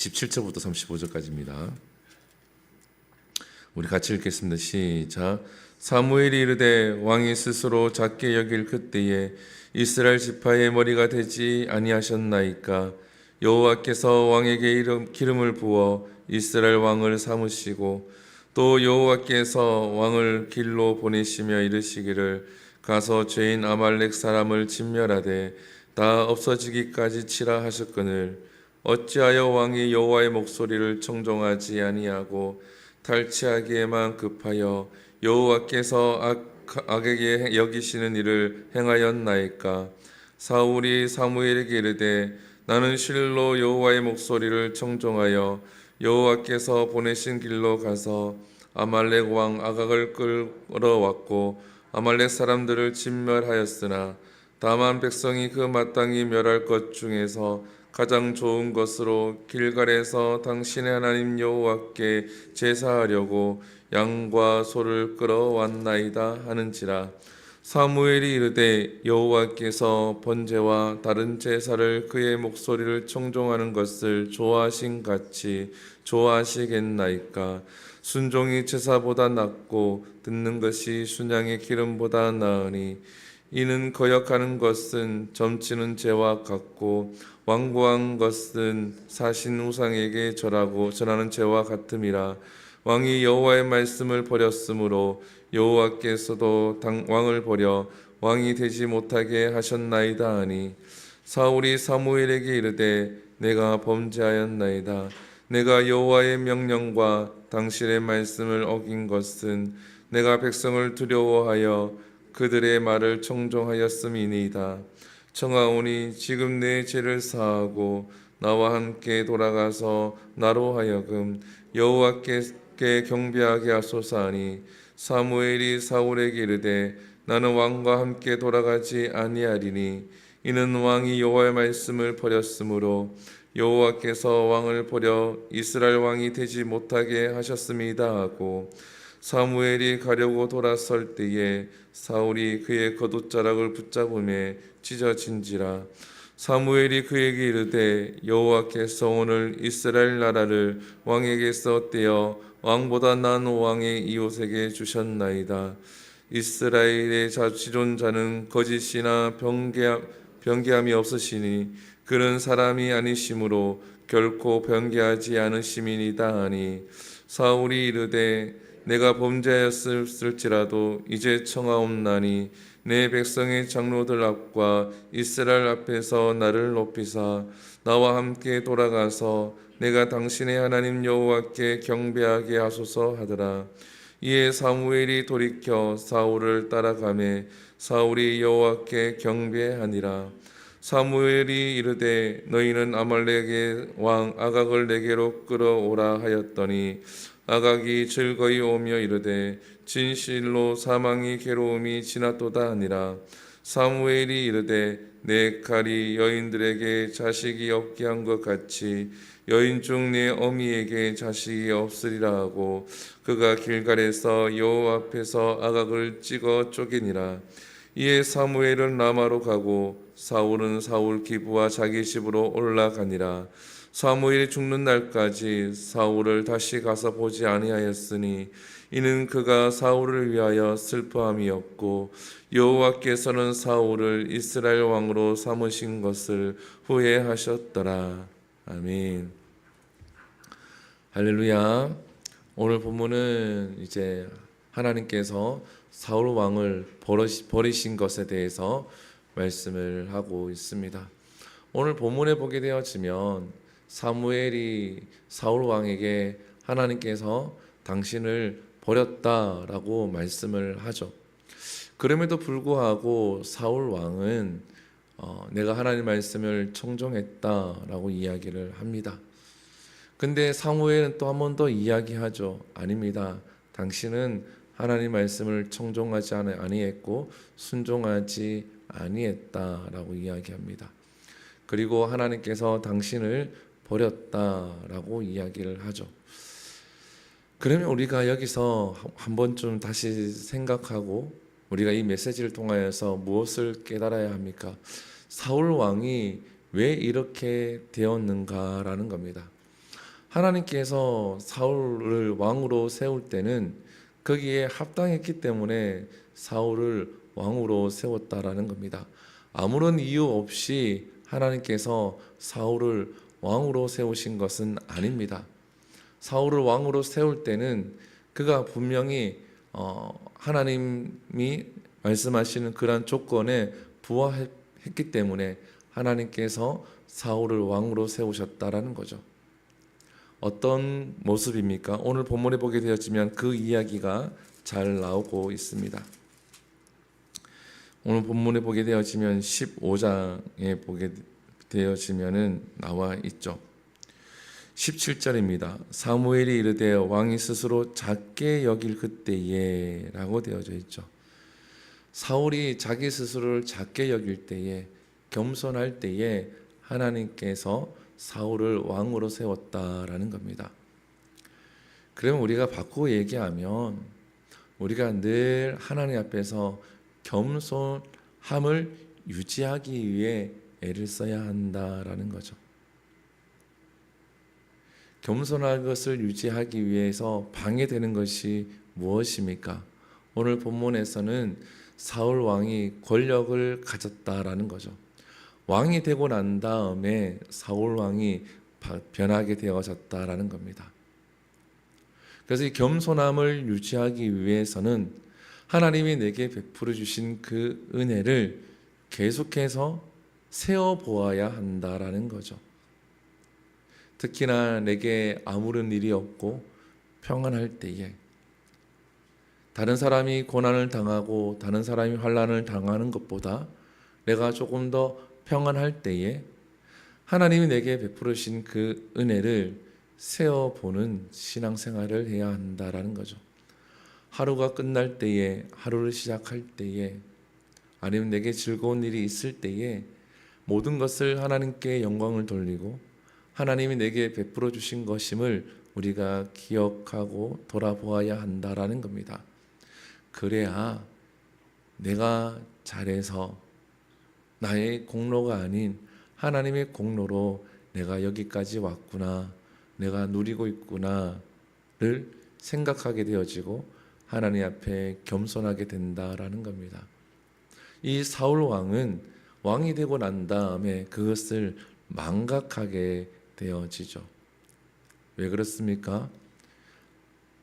17절부터 35절까지입니다. 우리 같이 읽겠습니다. 시작. 사무엘이 이르되 왕이 스스로 작게 여길 그때에 이스라엘 지파의 머리가 되지 아니하셨나이까. 여호와께서 왕에게 기름을 부어 이스라엘 왕을 삼으시고 또 여호와께서 왕을 길로 보내시며 이르시기를 가서 죄인 아말렉 사람을 진멸하되 다 없어지기까지 치라 하셨거늘 어찌하여 왕이 여호와의 목소리를 청종하지 아니하고 탈취하기에만 급하여 여호와께서 악에게 여기시는 일을 행하였나이까. 사울이 사무엘에게 이르되 나는 실로 여호와의 목소리를 청종하여 여호와께서 보내신 길로 가서 아말렉 왕 아각을 끌어왔고 아말렉 사람들을 진멸하였으나 다만 백성이 그 마땅히 멸할 것 중에서 가장 좋은 것으로 길갈에서 당신의 하나님 여호와께 제사하려고 양과 소를 끌어왔나이다 하는지라. 사무엘이 이르되 여호와께서 번제와 다른 제사를 그의 목소리를 청종하는 것을 좋아하신 같이 좋아하시겠나이까. 순종이 제사보다 낫고 듣는 것이 순양의 기름보다 나으니 이는 거역하는 것은 점치는 죄와 같고 완고한 것은 사신 우상에게 절하는 죄와 같음이라. 왕이 여호와의 말씀을 버렸으므로 여호와께서도 왕을 버려 왕이 되지 못하게 하셨나이다 하니 사울이 사무엘에게 이르되 내가 범죄하였나이다. 내가 여호와의 명령과 당신의 말씀을 어긴 것은 내가 백성을 두려워하여 그들의 말을 청종하였음이니이다. 청하오니 지금 내 죄를 사하고 나와 함께 돌아가서 나로 하여금 여호와께 경배하게 하소서 하니 사무엘이 사울에게 이르되 나는 왕과 함께 돌아가지 아니하리니 이는 왕이 여호와의 말씀을 버렸으므로 여호와께서 왕을 버려 이스라엘 왕이 되지 못하게 하셨습니다 하고 사무엘이 가려고 돌아설 때에 사울이 그의 겉옷자락을 붙잡음에 찢어진지라. 사무엘이 그에게 이르되 여호와께서 오늘 이스라엘 나라를 왕에게서 떼어 왕보다 나은 왕의 이웃에게 주셨나이다. 이스라엘의 지존자는 거짓이나 변개함이 없으시니 그는 사람이 아니시므로 결코 변개하지 않으심이니이다 하니 사울이 이르되 내가 범죄하였을지라도 이제 청하옵나니 내 백성의 장로들 앞과 이스라엘 앞에서 나를 높이사 나와 함께 돌아가서 내가 당신의 하나님 여호와께 경배하게 하소서 하더라. 이에 사무엘이 돌이켜 사울을 따라가매 사울이 여호와께 경배하니라. 사무엘이 이르되 너희는 아말렉의 왕 아각을 내게로 끌어오라 하였더니 아각이 즐거이 오며 이르되 진실로 사망이 괴로움이 지났도다 하니라. 사무엘이 이르되 내 칼이 여인들에게 자식이 없게 한 것 같이 여인 중 내 어미에게 자식이 없으리라 하고 그가 길갈에서 여호와 앞에서 아각을 찍어 쪼개니라. 이에 사무엘은 라마로 가고 사울은 사울 기브와 자기 집으로 올라가니라. 사무엘이 죽는 날까지 사울을 다시 가서 보지 아니하였으니 이는 그가 사울을 위하여 슬퍼함이었고 여호와께서는 사울을 이스라엘 왕으로 삼으신 것을 후회하셨더라. 아멘. 할렐루야. 오늘 본문은 이제 하나님께서 사울 왕을 버리신 것에 대해서 말씀을 하고 있습니다. 오늘 본문에 보게 되어지면 사무엘이 사울 왕에게 하나님께서 당신을 버렸다라고 말씀을 하죠. 그럼에도 불구하고 사울 왕은 내가 하나님 말씀을 청종했다라고 이야기를 합니다. 근데 사무엘은 또 한 번 더 이야기하죠. 아닙니다. 당신은 하나님 말씀을 청종하지 아니했고 순종하지 아니했다라고 이야기합니다. 그리고 하나님께서 당신을 버렸다라고 이야기를 하죠. 그러면 우리가 여기서 한번 좀 다시 생각하고 우리가 이 메시지를 통하여서 무엇을 깨달아야 합니까? 사울 왕이 왜 이렇게 되었는가라는 겁니다. 하나님께서 사울을 왕으로 세울 때는 거기에 합당했기 때문에 사울을 왕으로 세웠다라는 겁니다. 아무런 이유 없이 하나님께서 사울을 왕으로 세우신 것은 아닙니다. 사울을 왕으로 세울 때는 그가 분명히 하나님이 말씀하시는 그러한 조건에 부합했기 때문에 하나님께서 사울을 왕으로 세우셨다라는 거죠. 어떤 모습입니까? 오늘 본문에 보게 되었지만 그 이야기가 잘 나오고 있습니다. 오늘 본문에 보게 되어지면 15장에 보게 되어지면은 나와 있죠. 17절입니다. 사무엘이 이르되 왕이 스스로 작게 여길 그때에 라고 되어져 있죠. 사울이 자기 스스로를 작게 여길 때에, 겸손할 때에 하나님께서 사울을 왕으로 세웠다라는 겁니다. 그러면 우리가 바꾸고 얘기하면 우리가 늘 하나님 앞에서 겸손함을 유지하기 위해 애를 써야 한다라는 거죠. 겸손한 것을 유지하기 위해서 방해되는 것이 무엇입니까? 오늘 본문에서는 사울 왕이 권력을 가졌다라는 거죠. 왕이 되고 난 다음에 사울 왕이 변하게 되어졌다라는 겁니다. 그래서 이 겸손함을 유지하기 위해서는 하나님이 내게 베풀어 주신 그 은혜를 계속해서 세어보아야 한다라는 거죠. 특히나 내게 아무런 일이 없고 평안할 때에, 다른 사람이 고난을 당하고 다른 사람이 환난을 당하는 것보다 내가 조금 더 평안할 때에 하나님이 내게 베풀어 주신 그 은혜를 세어보는 신앙생활을 해야 한다라는 거죠. 하루가 끝날 때에, 하루를 시작할 때에, 아니면 내게 즐거운 일이 있을 때에 모든 것을 하나님께 영광을 돌리고 하나님이 내게 베풀어 주신 것임을 우리가 기억하고 돌아보아야 한다라는 겁니다. 그래야 내가 잘해서 나의 공로가 아닌 하나님의 공로로 내가 여기까지 왔구나, 내가 누리고 있구나를 생각하게 되어지고 하나님 앞에 겸손하게 된다라는 겁니다. 이 사울 왕은 왕이 되고 난 다음에 그것을 망각하게 되어지죠. 왜 그렇습니까?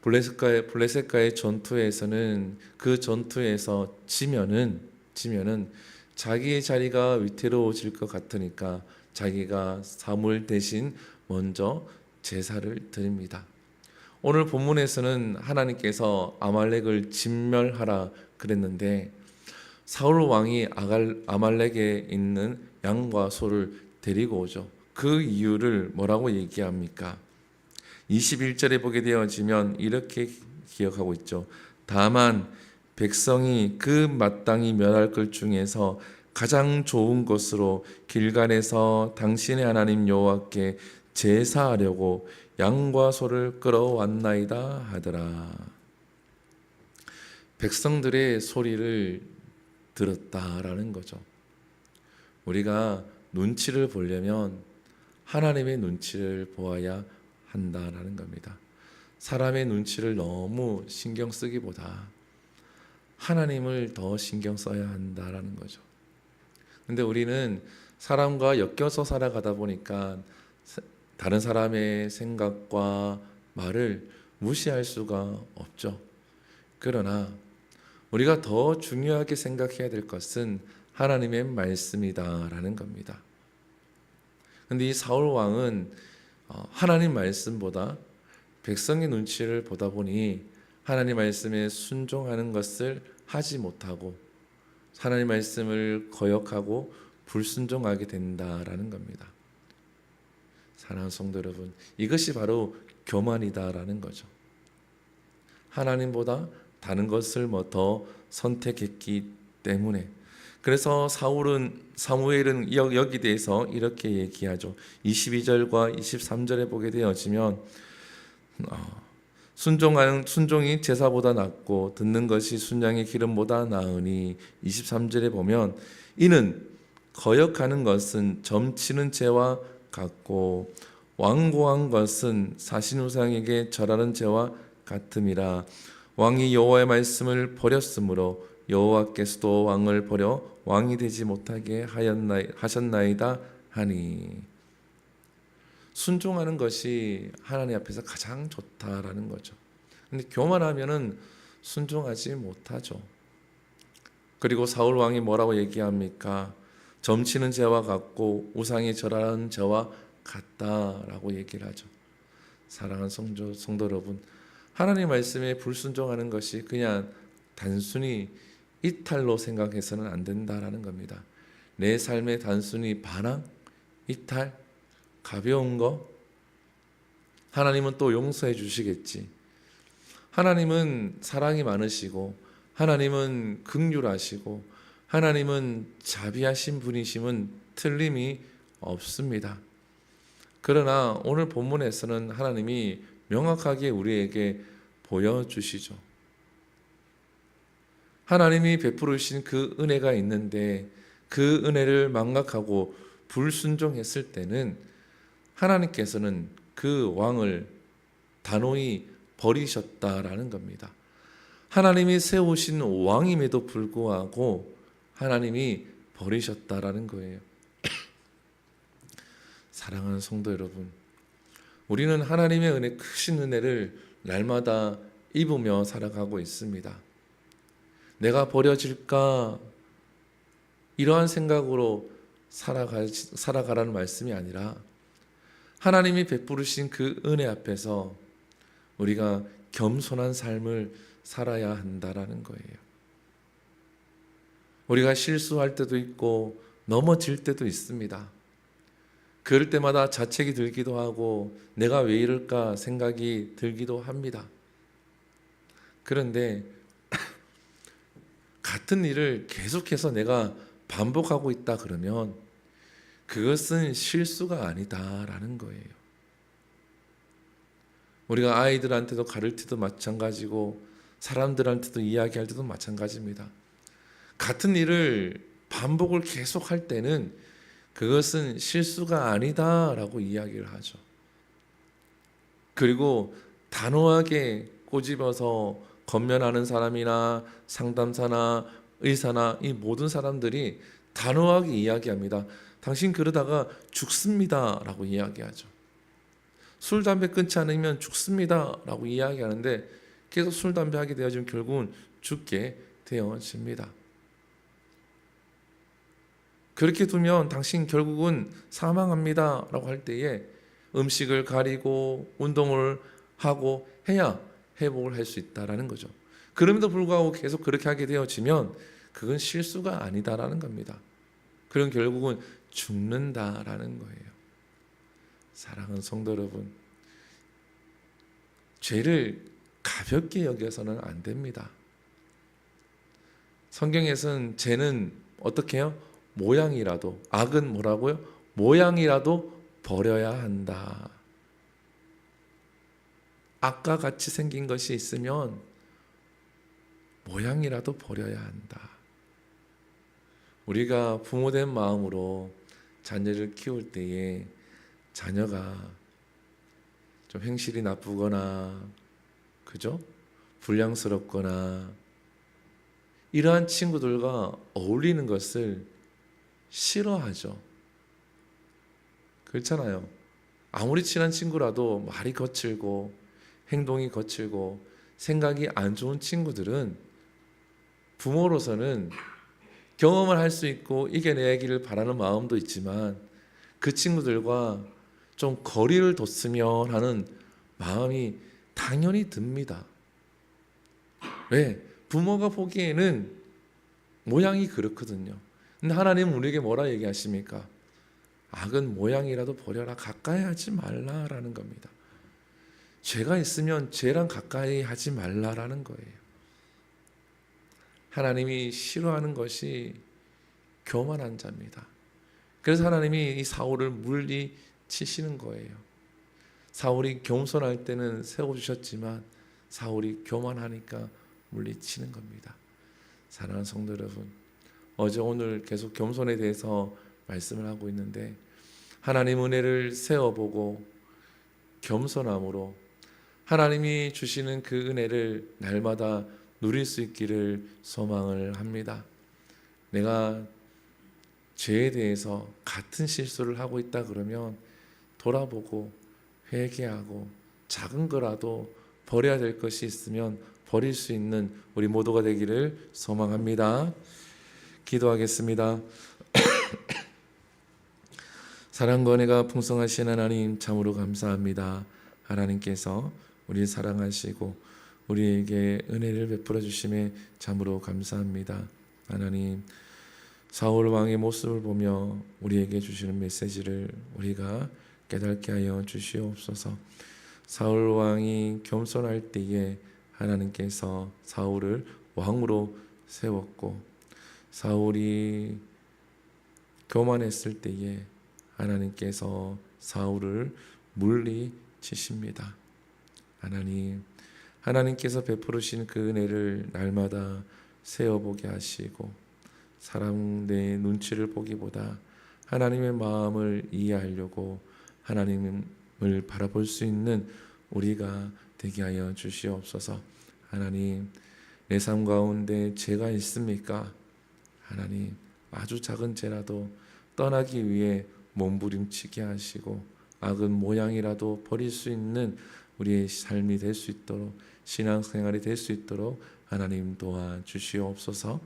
블레셋과의 전투에서는 그 전투에서 지면은 자기의 자리가 위태로워질 것 같으니까 자기가 사무엘 대신 먼저 제사를 드립니다. 오늘 본문에서는 하나님께서 아말렉을 진멸하라 그랬는데 사울 왕이 아말렉에 있는 양과 소를 데리고 오죠. 그 이유를 뭐라고 얘기합니까? 21절에 보게 되어지면 이렇게 기억하고 있죠. 다만 백성이 그 마땅히 멸할 것 중에서 가장 좋은 것으로 길갈에서 당신의 하나님 여호와께 제사하려고 양과 소를 끌어왔나이다 하더라. 백성들의 소리를 들었다라는 거죠. 우리가 눈치를 보려면 하나님의 눈치를 보아야 한다라는 겁니다. 사람의 눈치를 너무 신경 쓰기보다 하나님을 더 신경 써야 한다라는 거죠. 근데 우리는 사람과 엮여서 살아가다 보니까 다른 사람의 생각과 말을 무시할 수가 없죠. 그러나 우리가 더 중요하게 생각해야 될 것은 하나님의 말씀이다라는 겁니다. 근데 이 사울 왕은 하나님 말씀보다 백성의 눈치를 보다 보니 하나님 말씀에 순종하는 것을 하지 못하고 하나님 말씀을 거역하고 불순종하게 된다라는 겁니다. 사랑하는 성도 여러분, 이것이 바로 교만이다라는 거죠. 하나님보다 다른 것을 더 선택했기 때문에. 그래서 사무엘은 여기 대해서 이렇게 얘기하죠. 22절과 23절에 보게 되어지면 순종이 제사보다 낫고 듣는 것이 순양의 기름보다 나으니 23절에 보면 이는 거역하는 것은 점치는 죄와 같고 완고한 것은 사신우상에게 절하는 죄와 같음이라. 왕이 여호와의 말씀을 버렸으므로 여호와께서도 왕을 버려 왕이 되지 못하게 하셨나이다 하니. 순종하는 것이 하나님 앞에서 가장 좋다라는 거죠. 근데 교만하면은 순종하지 못하죠. 그리고 사울 왕이 뭐라고 얘기합니까? 점치는 죄와 같고 우상이 절하는 죄와 같다라고 얘기를 하죠. 사랑하는 성도 여러분, 하나님 말씀에 불순종하는 것이 그냥 단순히 이탈로 생각해서는 안 된다라는 겁니다. 내 삶의 단순히 반항, 이탈, 가벼운 거, 하나님은 또 용서해 주시겠지. 하나님은 사랑이 많으시고 하나님은 긍휼하시고 하나님은 자비하신 분이심은 틀림이 없습니다. 그러나 오늘 본문에서는 하나님이 명확하게 우리에게 보여주시죠. 하나님이 베풀으신 그 은혜가 있는데 그 은혜를 망각하고 불순종했을 때는 하나님께서는 그 왕을 단호히 버리셨다라는 겁니다. 하나님이 세우신 왕임에도 불구하고 하나님이 버리셨다라는 거예요. 사랑하는 성도 여러분, 우리는 하나님의 은혜, 크신 은혜를 날마다 입으며 살아가고 있습니다. 내가 버려질까? 이러한 생각으로 살아가라는 말씀이 아니라 하나님이 베푸르신 그 은혜 앞에서 우리가 겸손한 삶을 살아야 한다라는 거예요. 우리가 실수할 때도 있고 넘어질 때도 있습니다. 그럴 때마다 자책이 들기도 하고 내가 왜 이럴까 생각이 들기도 합니다. 그런데 같은 일을 계속해서 내가 반복하고 있다 그러면 그것은 실수가 아니다라는 거예요. 우리가 아이들한테도 가르칠 때도 마찬가지고 사람들한테도 이야기할 때도 마찬가지입니다. 같은 일을 반복을 계속할 때는 그것은 실수가 아니다라고 이야기를 하죠. 그리고 단호하게 꼬집어서 권면하는 사람이나 상담사나 의사나 이 모든 사람들이 단호하게 이야기합니다. 당신 그러다가 죽습니다라고 이야기하죠. 술, 담배 끊지 않으면 죽습니다라고 이야기하는데 계속 술, 담배 하게 되어지면 결국은 죽게 되어집니다. 그렇게 두면 당신 결국은 사망합니다라고 할 때에 음식을 가리고 운동을 하고 해야 회복을 할 수 있다라는 거죠. 그럼에도 불구하고 계속 그렇게 하게 되어지면 그건 실수가 아니다라는 겁니다. 그럼 결국은 죽는다라는 거예요. 사랑하는 성도 여러분, 죄를 가볍게 여겨서는 안 됩니다. 성경에서는 죄는 어떻게 해요? 모양이라도, 악은 뭐라고요? 모양이라도 버려야 한다. 악과 같이 생긴 것이 있으면 모양이라도 버려야 한다. 우리가 부모된 마음으로 자녀를 키울 때에 자녀가 좀 행실이 나쁘거나, 그죠? 불량스럽거나 이러한 친구들과 어울리는 것을 싫어하죠. 그렇잖아요. 아무리 친한 친구라도 말이 거칠고 행동이 거칠고 생각이 안 좋은 친구들은 부모로서는 경험을 할 수 있고 이겨내기를 바라는 마음도 있지만 그 친구들과 좀 거리를 뒀으면 하는 마음이 당연히 듭니다. 왜? 부모가 보기에는 모양이 그렇거든요. 근데 하나님은 우리에게 뭐라 얘기하십니까? 악은 모양이라도 버려라, 가까이 하지 말라라는 겁니다. 죄가 있으면 죄랑 가까이 하지 말라라는 거예요. 하나님이 싫어하는 것이 교만한 자입니다. 그래서 하나님이 이 사울을 물리치시는 거예요. 사울이 겸손할 때는 세워주셨지만 사울이 교만하니까 물리치는 겁니다. 사랑하는 성도 여러분, 어제 오늘 계속 겸손에 대해서 말씀을 하고 있는데 하나님 은혜를 세워보고 겸손함으로 하나님이 주시는 그 은혜를 날마다 누릴 수 있기를 소망을 합니다. 내가 죄에 대해서 같은 실수를 하고 있다 그러면 돌아보고 회개하고 작은 거라도 버려야 될 것이 있으면 버릴 수 있는 우리 모두가 되기를 소망합니다. 기도하겠습니다. 사랑과 은혜가 풍성하신 하나님 참으로 감사합니다. 하나님께서 우리를 사랑하시고 우리에게 은혜를 베풀어 주심에 참으로 감사합니다. 하나님, 사울 왕의 모습을 보며 우리에게 주시는 메시지를 우리가 깨닫게 하여 주시옵소서. 사울 왕이 겸손할 때에 하나님께서 사울을 왕으로 세웠고, 사울이 교만했을 때에 하나님께서 사울을 물리치십니다. 하나님께서 베푸르신 그 은혜를 날마다 세어보게 하시고, 사람 내 눈치를 보기보다 하나님의 마음을 이해하려고 하나님을 바라볼 수 있는 우리가 되게 하여 주시옵소서. 하나님, 내 삶 가운데 죄가 있습니까? 하나님, 아주 작은 죄라도 떠나기 위해 몸부림치게 하시고 악은 모양이라도 버릴 수 있는 우리의 삶이 될 수 있도록, 신앙생활이 될 수 있도록 하나님 도와주시옵소서.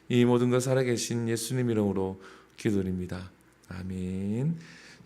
이 모든 것 살아계신 예수님 이름으로 기도드립니다. 아멘.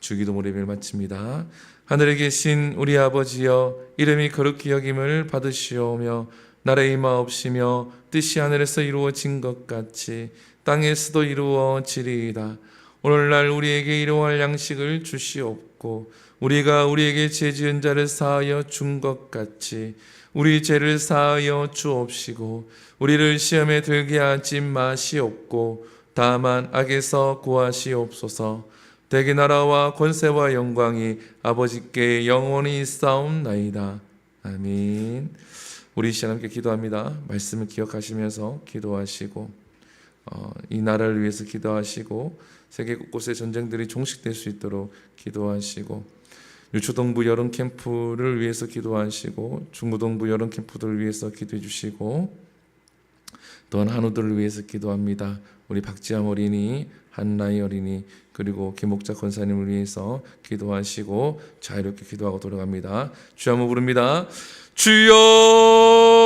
주기도문 예배를 마칩니다. 하늘에 계신 우리 아버지여, 이름이 거룩히 여김을 받으시오며 나라의 임하옵시며 뜻이 하늘에서 이루어진 것 같이 땅에서도 이루어지리이다. 오늘날 우리에게 일용할 양식을 주시옵고 우리가 우리에게 죄 지은 자를 사하여 준 것 같이 우리 죄를 사하여 주옵시고 우리를 시험에 들게 하지 마시옵고 다만 악에서 구하시옵소서. 대개 나라와 권세와 영광이 아버지께 영원히 있사옵나이다. 아멘. 우리 시간 함께 기도합니다. 말씀을 기억하시면서 기도하시고 이 나라를 위해서 기도하시고 세계 곳곳의 전쟁들이 종식될 수 있도록 기도하시고 유초동부 여름 캠프를 위해서 기도하시고 중부동부 여름 캠프들을 위해서 기도해 주시고 또한 한우들을 위해서 기도합니다. 우리 박지암 어린이, 한나희 어린이 그리고 김목자 권사님을 위해서 기도하시고 자유롭게 기도하고 돌아갑니다. 주여 한번 부릅니다. 주여